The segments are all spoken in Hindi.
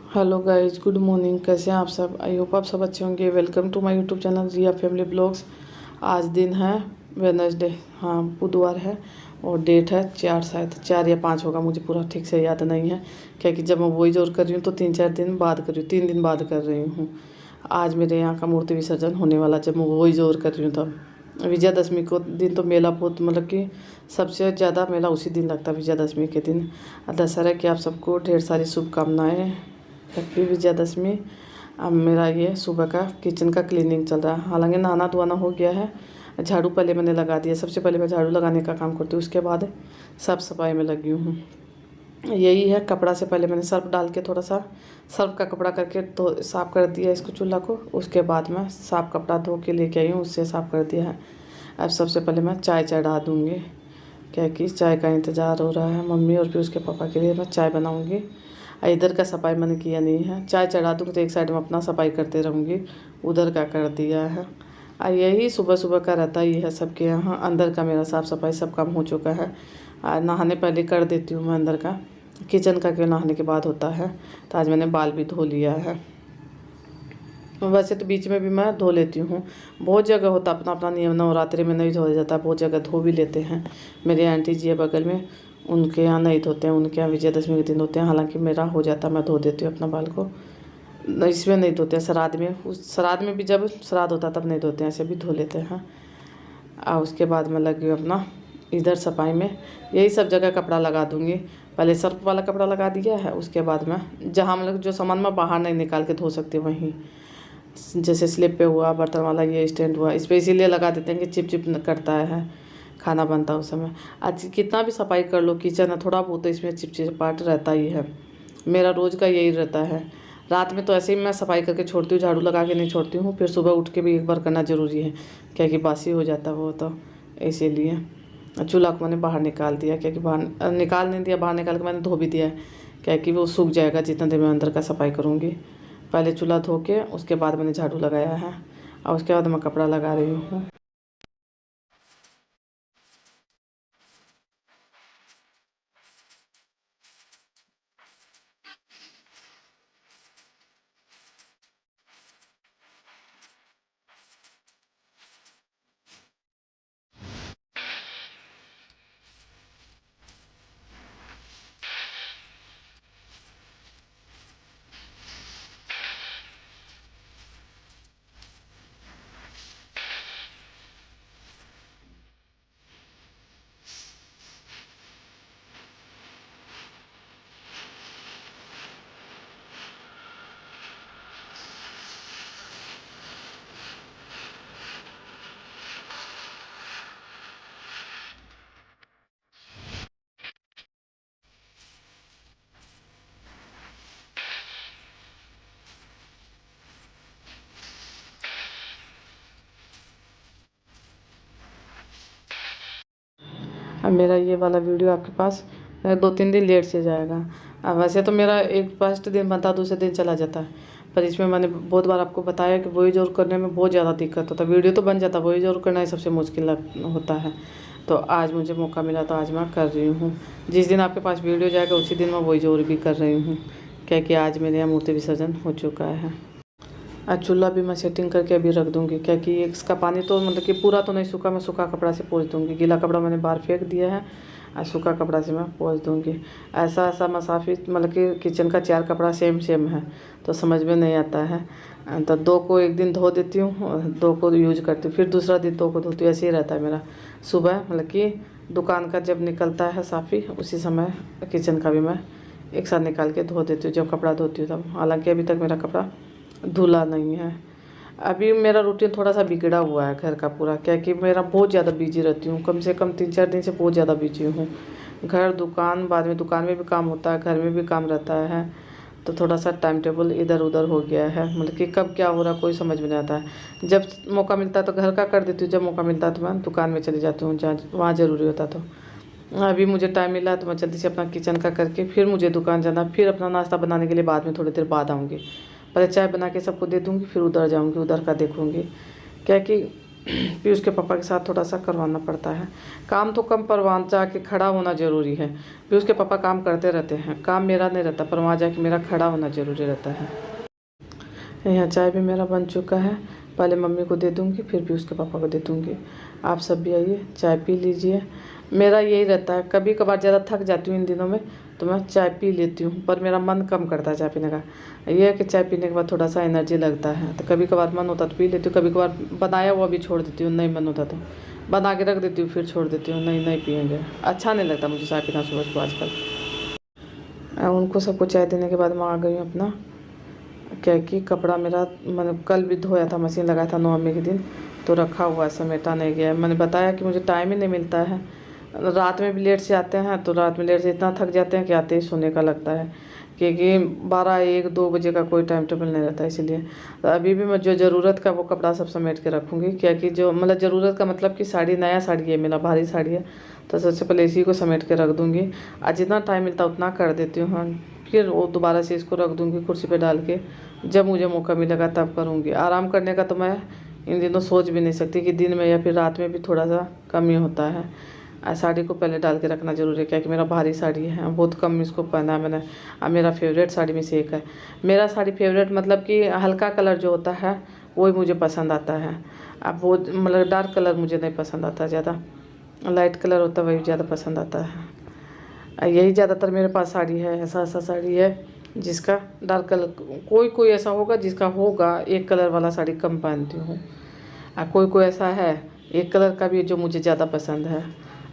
Hello guys, good morning. कैसे हैं आप सब? आई होप आप सब अच्छे होंगे। Welcome to my YouTube channel Riya family blogs. आज दिन है वेडनेसडे, हाँ बुधवार है और डेट है 4, शायद 4 या 5 होगा, मुझे पूरा ठीक से याद नहीं है। क्या कि जब मैं वॉइस ओवर कर रही हूँ तो 3-4 दिन बाद कर रही हूँ, 3 दिन बाद कर रही हूँ। आज मेरे यहाँ का मूर्ति विसर्जन होने वाला, जब मैं वॉइस ओवर कर रही हूँ तब। विजयादशमी को दिन तो मेला बहुत, मतलब कि सबसे ज़्यादा मेला उसी दिन लगता है, विजयादशमी के दिन। दशहरा की आप सबको ढेर सारी शुभकामनाएँ। हैप्पी विजयादशमी। अब मेरा ये सुबह का किचन का क्लीनिंग चल रहा है। हालांकि नहाना धोना हो गया है, झाड़ू पहले मैंने लगा दिया। सबसे पहले मैं झाड़ू लगाने का काम करती हूँ, उसके बाद साफ़ सफाई में लगी हूँ। यही है, कपड़ा से पहले मैंने सर्फ डाल के थोड़ा सा सर्फ का कपड़ा करके धो साफ़ कर दिया इसको, चूल्हा को। उसके बाद मैं साफ़ कपड़ा धो के लेके आई हूँ, उससे साफ़ कर दिया है। अब सबसे पहले मैं चाय चढ़ा दूँगी, क्या कि चाय का इंतज़ार हो रहा है मम्मी और फिर उसके पापा के लिए मैं चाय बनाऊँगी। इधर का सफाई मैंने किया नहीं है। चाय चढ़ा दूँगी तो एक साइड में अपना सफाई करते रहूँगी, उधर का कर दिया है। यही सुबह सुबह का रहता ही है सबके यहाँ। अंदर का मेरा साफ़ सफाई सब काम हो चुका है। नहाने पहले कर देती हूँ मैं अंदर का, किचन का क्यों नहाने के बाद होता है। तो आज मैंने बाल भी धो लिया है। वैसे तो बीच में भी मैं धो लेती हूँ, बहुत जगह होता अपना अपना नियम। नवरात्रि में नहीं धोया जाता, बहुत जगह धो भी लेते हैं। मेरे आंटी जी है बगल में, उनके यहाँ नहीं धोते हैं, उनके यहाँ विजयदशमी के दिन धोते हैं। हालांकि मेरा हो जाता, मैं धो देती हूँ अपना बाल को। इसमें नहीं धोते हैं, श्राद्ध में। उस श्राद्ध में भी जब श्राद्ध होता तब नहीं धोते हैं, ऐसे भी धो लेते हैं। और उसके बाद मैं लगी हूँ अपना इधर सफाई में। यही सब जगह कपड़ा लगा दूँगी। पहले सर्फ वाला कपड़ा लगा दिया है, उसके बाद मैं जहाँ मतलब जो सामान मैं बाहर नहीं निकाल के धो सकती वहीं, जैसे स्लिप पे हुआ, बर्तन वाला ये स्टैंड हुआ, इस पर इसीलिए लगा देते हैं कि चिप चिप करता है, खाना बनता है उस समय। आज कितना भी सफाई कर लो किचन है, थोड़ा बहुत तो इसमें चिपचिपाहट रहता ही है। मेरा रोज़ का यही रहता है। रात में तो ऐसे ही मैं सफाई करके छोड़ती हूँ, झाड़ू लगा के नहीं छोड़ती हूँ। फिर सुबह उठ के भी एक बार करना ज़रूरी है, क्या कि बासी हो जाता है वो, तो इसीलिए चूल्हा को मैंने बाहर निकाल दिया। क्या कि बाहर निकाल नहीं दिया, बाहर निकाल के मैंने धो भी दिया है, क्या कि वो सूख जाएगा जितना देर मैं अंदर का सफाई करूँगी। पहले चूल्हा धो के उसके बाद मैंने झाड़ू लगाया है और उसके बाद मैं कपड़ा लगा रही हूँ। अब मेरा ये वाला वीडियो आपके पास 2-3 दिन लेट से जाएगा। अब वैसे तो मेरा एक फर्स्ट दिन बनता, दूसरे दिन चला जाता है, पर इसमें मैंने बहुत बार आपको बताया कि वॉइस ओवर करने में बहुत ज़्यादा दिक्कत होता है। वीडियो तो बन जाता, वॉइस ओवर करना ही सबसे मुश्किल होता है। तो आज मुझे मौका मिला तो आज मैं कर रही हूँ। जिस दिन आपके पास वीडियो जाएगा उसी दिन मैं वॉइस ओवर भी कर रही हूँ, क्या कि आज मेरे यहाँ मूर्ति विसर्जन हो चुका है। आज चूल्हा भी मैं सेटिंग करके अभी रख दूँगी, क्या कि इसका पानी तो मतलब कि पूरा तो नहीं सूखा, मैं सूखा कपड़ा से पोंछ दूँगी। गीला कपड़ा मैंने बाहर फेंक दिया है, आज सूखा कपड़ा से मैं पोंछ दूँगी। ऐसा ऐसा मसाफी मतलब कि किचन का 4 कपड़ा सेम सेम है तो समझ में नहीं आता है। तो 2 को एक दिन धो देती हूँ, 2 को यूज करती हूँ, फिर दूसरा दिन 2 को धोती हूँ। ऐसे ही रहता है मेरा। सुबह मतलब कि दुकान का जब निकलता है साफ़ी, उसी समय किचन का भी मैं एक साथ निकाल के धो देती हूँ जब कपड़ा धोती हूँ तब। हालाँकि अभी तक मेरा कपड़ा धुला नहीं है। अभी मेरा रूटीन थोड़ा सा बिगड़ा हुआ है घर का पूरा, क्या कि मेरा बहुत ज़्यादा बिजी रहती हूँ। कम से कम 3-4 दिन से बहुत ज़्यादा बिजी हूँ। घर दुकान, बाद में दुकान में भी काम होता है, घर में भी काम रहता है, तो थोड़ा सा टाइम टेबल इधर उधर हो गया है। मतलब कि कब क्या हो रहा है कोई समझ में नहीं आता है। जब मौका मिलता है तो घर का कर देती हूँ, जब मौका मिलता है तो मैं दुकान में चली जाती हूँ जहाँ वहाँ ज़रूरी होता। तो अभी मुझे टाइम मिला तो मैं जल्दी से अपना किचन का करके फिर मुझे दुकान जाना, फिर अपना नाश्ता बनाने के लिए बाद में थोड़ी देर बाद आऊँगी। पहले चाय बना के सबको दे दूँगी, फिर उधर जाऊँगी, उधर का देखूँगी। क्या कि पीयूष के पापा के साथ थोड़ा सा करवाना पड़ता है। काम तो कम, पर वहाँ जाके खड़ा होना ज़रूरी है। पीयूष के पापा काम करते रहते हैं, काम मेरा नहीं रहता, पर वहाँ जाके मेरा खड़ा होना ज़रूरी रहता है। यहाँ चाय भी मेरा बन चुका है, पहले मम्मी को दे दूँगी, फिर पीयूष के पापा को दे दूँगी। आप सब भी आइए, चाय पी लीजिए। मेरा यही रहता है, कभी कभार ज़्यादा थक जाती हूँ इन दिनों में तो मैं चाय पी लेती हूँ, पर मेरा मन कम करता है चाय पीने का। ये है कि चाय पीने के बाद थोड़ा सा एनर्जी लगता है, तो कभी कभार मन होता तो पी लेती हूँ, कभी कभार बनाया हुआ भी छोड़ देती हूँ, नहीं मन होता तो बना के रख देती हूँ, फिर छोड़ देती हूँ, नहीं पिएंगे। अच्छा नहीं लगता मुझे चाय पीना सुबह को आजकल। उनको सबको चाय देने के बाद मैं आ गई हूँ अपना, क्या कि कपड़ा मेरा मैंने कल भी धोया था, मशीन लगाया था नवमी के दिन, तो रखा हुआ है, समेटा नहीं गया। मैंने बताया कि मुझे टाइम ही नहीं मिलता है, रात में भी लेट से आते हैं, तो रात में लेट से इतना थक जाते हैं कि आते ही सोने का लगता है, क्योंकि 12-1-2 बजे का कोई टाइम टेबल नहीं रहता। इसलिए तो अभी भी मैं जो ज़रूरत का वो कपड़ा सब समेट के रखूँगी, क्या कि जो मतलब ज़रूरत का मतलब कि साड़ी, नया साड़ी है मेरा, भारी साड़ी है, तो सबसे पहले इसी को समेट के रख दूँगी। और जितना टाइम मिलता है उतना कर देती हूँ, फिर वो दोबारा से इसको रख दूँगी कुर्सी पे डाल के, जब मुझे मौका मिलेगा तब करूँगी। आराम करने का तो मैं इन दिनों सोच भी नहीं सकती कि दिन में या फिर रात में भी थोड़ा सा कम ही होता है। साड़ी को पहले डाल के रखना ज़रूरी है, क्या कि मेरा भारी साड़ी है, बहुत कम इसको पहना है मैंने। मेरा फेवरेट साड़ी में से एक है। मेरा साड़ी फेवरेट मतलब कि हल्का कलर जो होता है वही मुझे पसंद आता है। अब वो मतलब डार्क कलर मुझे नहीं पसंद आता ज़्यादा, लाइट कलर होता है वही ज़्यादा पसंद आता है। यही ज़्यादातर मेरे पास साड़ी है, ऐसा साड़ी है जिसका डार्क कलर, कोई ऐसा होगा जिसका होगा, एक कलर वाला साड़ी कम पहनती हूँ, कोई ऐसा है एक कलर का भी जो मुझे ज़्यादा पसंद है।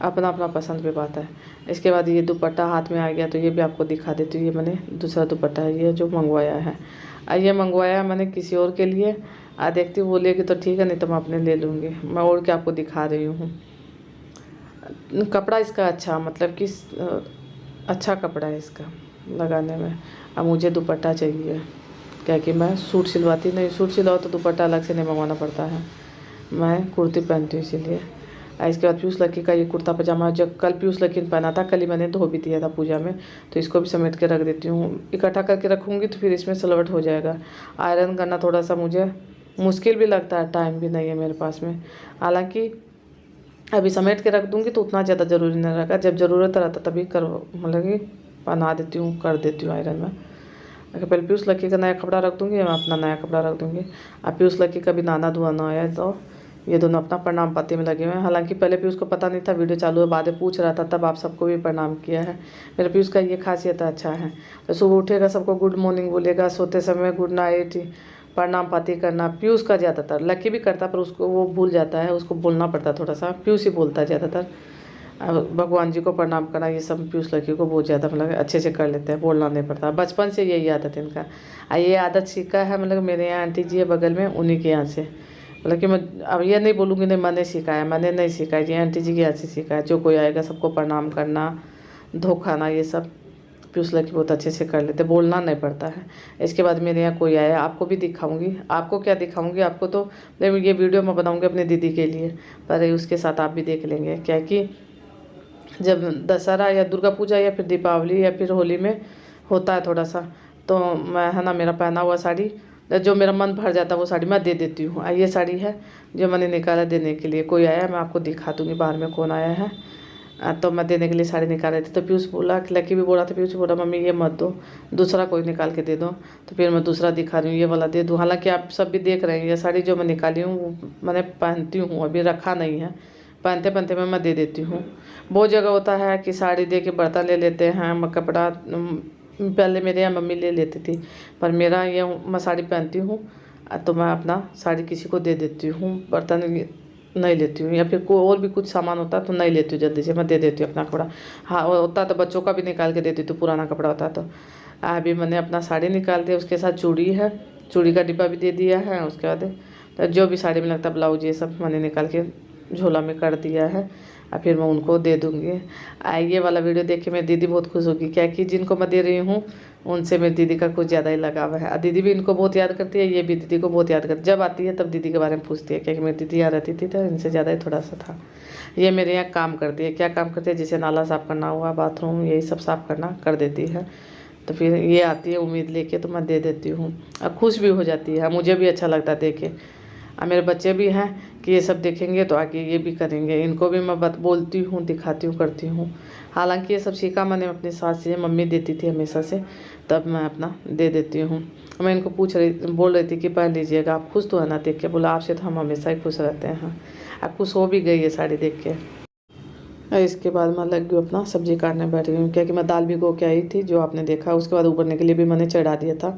अपना अपना पसंद पे बात है। इसके बाद ये दुपट्टा हाथ में आ गया, तो ये भी आपको दिखा देती हूँ। ये मैंने दूसरा दुपट्टा है, ये जो मंगवाया है, ये मंगवाया मैंने किसी और के लिए। देखती हूँ वो लेगी तो ठीक है, नहीं तो मैं अपने ले लूँगी। मैं ओढ़ के आपको दिखा रही हूँ। कपड़ा इसका अच्छा, मतलब कि अच्छा कपड़ा है इसका लगाने में। अब मुझे दुपट्टा चाहिए, क्या कि मैं सूट सिलवाती नहीं, सूट सिलवाओ तो दुपट्टा अलग से नहीं मंगवाना पड़ता है, मैं कुर्ती पहनती हूँ इसीलिए। इसके बाद पीयूष लक्की का ये कुर्ता पजामा, जब कल पीयूष लक्की ने पहना था, कल ही मैंने धो भी दिया था पूजा में, तो इसको भी समेट के रख देती हूँ। इकट्ठा करके रखूँगी तो फिर इसमें सलवट हो जाएगा। आयरन करना थोड़ा सा मुझे मुश्किल भी लगता है, टाइम भी नहीं है मेरे पास में। हालांकि अभी समेट के रख दूँगी तो उतना ज़्यादा ज़रूरी नहीं रहेगा, जब ज़रूरत रहता तभी मतलब कि बना देती हूँ, कर देती हूँ आयरन में। अगर पहले पीयूष लक्की का नया कपड़ा रख दूँगी, मैं अपना नया कपड़ा रख दूँगी। अब पीयूष लक्की का भी नहाना धोना आया, तो ये दोनों अपना प्रणाम पाती में लगे हुए हैं। हालांकि पहले पीयूष को पता नहीं था, वीडियो चालू है, बाद में पूछ रहा था, तब आप सबको भी प्रणाम किया है। मेरे पीयूष का ये खासियत अच्छा है, तो सुबह उठेगा सबको गुड मॉर्निंग बोलेगा, सोते समय गुड नाइट, प्रणाम पाती करना पीयूष का ज़्यादातर। लक्की भी करता पर उसको वो भूल जाता है, उसको बोलना पड़ता है थोड़ा सा, पीयूष ही बोलता है ज़्यादातर। भगवान जी को प्रणाम करना ये सब पीयूष लक्की को बहुत ज़्यादा मतलब अच्छे से कर लेते हैं, बोलना नहीं पड़ता, बचपन से यही आदत है इनका। ये आदत सीखा है मतलब मेरे यहाँ आंटी जी है बगल में, उन्हीं के यहाँ से। मतलब कि मैं अब ये नहीं बोलूँगी नहीं मैंने सिखाया, मैंने नहीं सिखाया, ये आंटी जी के यहाँ से सीखा है। जो कोई आएगा सबको प्रणाम करना, धो खाना, ये सब पीयूष लक्की बहुत अच्छे से कर लेते, बोलना नहीं पड़ता है। इसके बाद मेरे यहाँ कोई आया, आपको भी दिखाऊंगी। आपको क्या दिखाऊंगी, आपको तो ये वीडियो मैं बनाऊंगी अपनी दीदी के लिए, पर उसके साथ आप भी देख लेंगे। क्या कि जब दशहरा या दुर्गा पूजा या फिर दीपावली या फिर होली में होता है थोड़ा सा, तो मैं है ना, मेरा पहना हुआ साड़ी जो मेरा मन भर जाता है वो साड़ी मैं दे देती हूँ। ये साड़ी है जो मैंने निकाला देने के लिए, कोई आया मैं आपको दिखा दूँगी बाहर में कौन आया है। तो मैं देने के लिए साड़ी निकाल रही थी, तो पीयूष बोला, लक्की भी बोला था, पीयूष बोला मम्मी ये मत दो, दूसरा कोई निकाल के दे दो। तो फिर मैं दूसरा दिखा रही हूँ, ये वाला दे दूँ। हालांकि आप सब भी देख रहे हैं, ये साड़ी जो मैं निकाली हूँ वो मैंने पहनती हूँ, अभी रखा नहीं है, पहनते पहनते मैं दे देती हूँ। बहुत जगह होता है कि साड़ी दे के बर्तन ले लेते हैं, कपड़ा पहले मेरे यहाँ मम्मी ले लेती थी, पर मेरा ये मैं साड़ी पहनती हूँ तो मैं अपना साड़ी किसी को दे देती हूँ, बर्तन नहीं लेती हूँ, या फिर कोई और भी कुछ सामान होता है तो नहीं लेती हूँ, जल्दी से मैं दे देती हूँ अपना कपड़ा। हाँ होता तो बच्चों का भी निकाल के देती हूँ, पुराना कपड़ा होता तो। अभी मैंने अपना साड़ी निकाल दिया, उसके साथ चूड़ी है, चूड़ी का डिब्बा भी दे दिया है। उसके बाद तो जो भी साड़ी में लगता है, ब्लाउज, ये सब मैंने निकाल के झोला में कर दिया है, और फिर मैं उनको दे दूँगी। ये वाला वीडियो देख के मेरी दीदी बहुत खुश होगी, क्या कि जिनको मैं दे रही हूँ उनसे मेरी दीदी का कुछ ज़्यादा ही लगाव है। दीदी भी इनको बहुत याद करती है, ये भी दीदी को बहुत याद करती है। जब आती है तब दीदी के बारे में पूछती है, क्योंकि मेरी दीदी यहाँ रहती थी तो इनसे ज़्यादा ही थोड़ा सा था। ये मेरे यहाँ काम करती है, क्या काम करती है, जैसे नाला साफ़ करना हुआ, बाथरूम, यही सब साफ़ करना कर देती है। तो फिर ये आती है उम्मीद लेके, तो मैं दे देती हूँ और खुश भी हो जाती है, मुझे भी अच्छा लगता है देखे। और मेरे बच्चे भी हैं कि ये सब देखेंगे तो आगे ये भी करेंगे। इनको भी मैं बोलती हूँ, दिखाती हूँ, करती हूँ। हालांकि ये सब सीखा मैंने अपनी सास से, मम्मी देती थी हमेशा से, तब मैं अपना दे देती हूँ। मैं इनको बोल रही थी कि पहन लीजिएगा, आप खुश तो है ना देख के? बोला आपसे तो हम हमेशा ही खुश रहते हैं। अब खुश हो भी गई है साड़ी देख के। और इसके बाद मैं लग गई अपना सब्जी काटने बैठ गई हूँ, क्योंकि मैं दाल भिगो के आई थी जो आपने देखा। उसके बाद उबलने के लिए भी मैंने चढ़ा दिया था,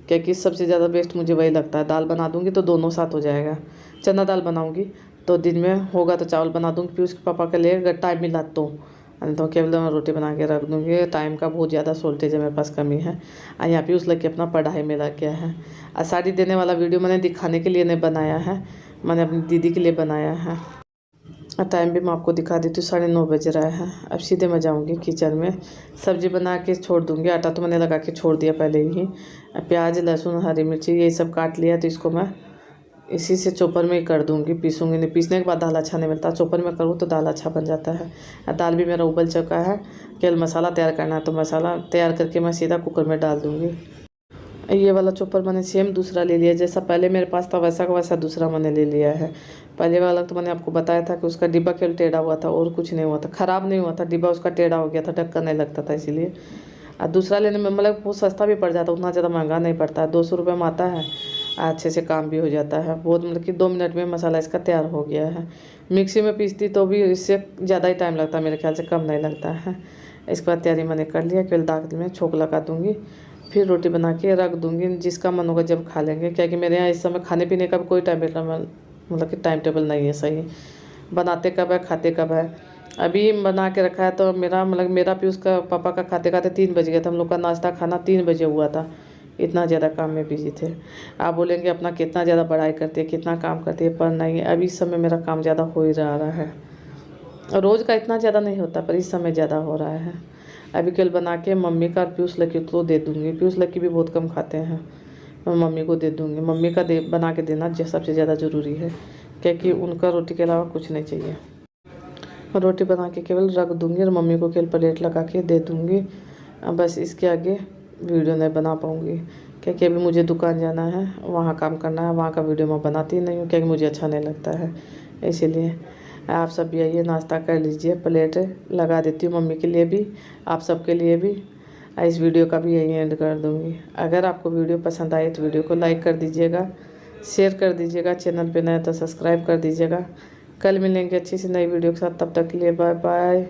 क्योंकि सबसे ज़्यादा बेस्ट मुझे वही लगता है। दाल बना दूँगी तो दोनों साथ हो जाएगा। चना दाल बनाऊँगी तो दिन में होगा तो चावल बना दूँगी, फिर उसके पापा के लिए अगर टाइम मिला तो केवल मैं रोटी बना के रख दूँगी। टाइम का बहुत ज़्यादा शॉर्टेज है, मेरे पास कमी है। और यहाँ पे उस लग के अपना पढ़ाई में लग गया है। और साड़ी देने वाला वीडियो मैंने दिखाने के लिए नहीं बनाया है, मैंने अपनी दीदी के लिए बनाया है। और टाइम भी मैं आपको दिखा देती हूँ, 9:30 बज रहा है। अब सीधे मैं जाऊँगी किचन में, सब्ज़ी बना के छोड़ दूँगी। आटा तो मैंने लगा के छोड़ दिया पहले ही। प्याज, लहसुन, हरी मिर्ची ये सब काट लिया, तो इसको मैं इसी से चॉपर में ही कर दूँगी, पीसूँगी नहीं। पीसने के बाद दाल अच्छा नहीं मिलता, चॉपर में करूँ तो दाल अच्छा बन जाता है। दाल भी मेरा उबल चुका है, केवल मसाला तैयार करना है, तो मसाला तैयार करके मैं सीधा कुकर में डाल दूँगी। ये वाला चॉपर मैंने सेम दूसरा ले लिया, जैसा पहले मेरे पास था वैसा का वैसा दूसरा मैंने ले लिया है। पहले वाला तो मैंने आपको बताया था कि उसका डिब्बा केवल टेढ़ा हुआ था और कुछ नहीं हुआ था, ख़राब नहीं हुआ था, डिब्बा उसका टेढ़ा हो गया था, ढक्कन नहीं लगता था इसीलिए। और दूसरा लेने में मतलब बहुत सस्ता भी पड़ जाता, उतना ज़्यादा महंगा नहीं पड़ता है, 200 रुपये में आता है। अच्छे से काम भी हो जाता है बहुत, मतलब कि 2 मिनट में मसाला इसका तैयार हो गया है। मिक्सी में पीसती तो भी इससे ज़्यादा ही टाइम लगता है, मेरे ख्याल से कम नहीं लगता है। इसके बाद तैयारी मैंने कर लिया, केवल दाल में छोंक लगा दूँगी, फिर रोटी बना के रख दूँगी, जिसका मन होगा जब खा लेंगे। क्योंकि मेरे यहाँ इस समय खाने पीने का भी कोई मतलब कि टाइम टेबल नहीं है सही, बनाते कब है खाते कब है। अभी बना के रखा है तो मेरा भी उसका पापा का खाते खाते 3 बज गया था। हम लोग का नाश्ता खाना 3 बजे हुआ था, इतना ज़्यादा काम में बिजी थे। आप बोलेंगे अपना कितना ज़्यादा पढ़ाई करती है, कितना काम करती है, पर नहीं, अभी इस समय मेरा काम ज़्यादा हो ही रहा है। रोज़ का इतना ज़्यादा नहीं होता, पर इस समय ज़्यादा हो रहा है। अभी कल बना के मम्मी का और पीयूष लकी तो दे दूँगी। पीयूष लकी भी बहुत कम खाते हैं, मैं मम्मी को दे दूँगी। मम्मी का बना के देना सबसे ज़्यादा ज़रूरी है, क्योंकि उनका रोटी के अलावा कुछ नहीं चाहिए। रोटी बना के केवल रख दूँगी और मम्मी को केवल प्लेट लगा के दे दूँगी। बस इसके आगे वीडियो नहीं बना पाऊँगी, क्योंकि अभी मुझे दुकान जाना है, वहाँ काम करना है। वहाँ का वीडियो मैं बनाती नहीं हूँ, क्योंकि मुझे अच्छा नहीं लगता है। इसीलिए आप सब भी आइए, नाश्ता कर लीजिए। प्लेट लगा देती हूँ मम्मी के लिए भी, आप सबके लिए भी। इस वीडियो का भी यही एंड कर दूँगी। अगर आपको वीडियो पसंद आए तो वीडियो को लाइक कर दीजिएगा, शेयर कर दीजिएगा, चैनल पे नए तो सब्सक्राइब कर दीजिएगा। कल मिलेंगे अच्छी सी नई वीडियो के साथ, तब तक के लिए बाय बाय।